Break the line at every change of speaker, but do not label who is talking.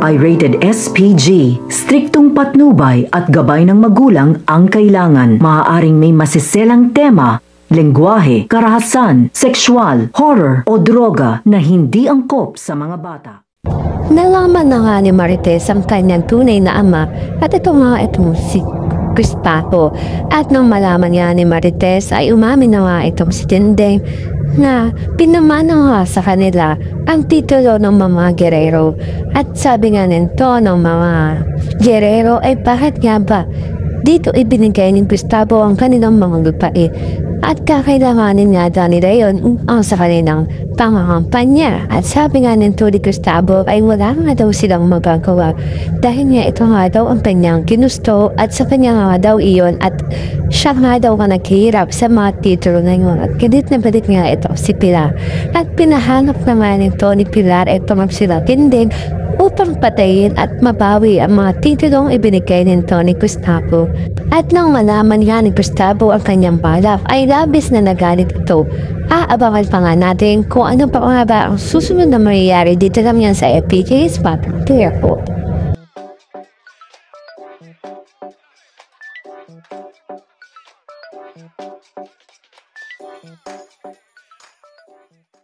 ay rated SPG. Striktong patnubay at gabay ng magulang ang kailangan. Maaaring may masiselang tema, lengguwahe, karahasan, sexual, horror o droga na hindi angkop sa mga bata.
Nalaman na nga ni Marites ang kanyang tunay na ama at itong si Gustavo. At nung malaman niya ni Marites ay umamin na nga itong si Dingding na pinamana nga sa kanila ang titulo ng mga Guerrero. At sabi nga nito ng mga Guerrero ay bakit nga ba dito ibinigay ni Gustavo ang kanilang mga lupain at kakailanganin nga daw nila yun ang sa kanilang pangangampanya. At sabi nga nito ni Gustavo ay wala nga daw silang magagawa dahil nga ito nga daw ang kanyang ginusto at sa kanya nga daw iyon at siya nga daw ka naghihirap sa mga titulo na yun. At galit na balik nga ito si Pilar at pinahanap naman nito ni Pilar itong sila Dingding upang patayin at mabawi ang mga titulong ibinigay nito ni Gustavo. At nang malaman nga ni Gustavo ang kanyang balak ay labis na nagalit ito. Aabangan pa nga natin kung ano pa nga ba ang susunod na mangyayari dito lang yan sa FPJ Spot Report.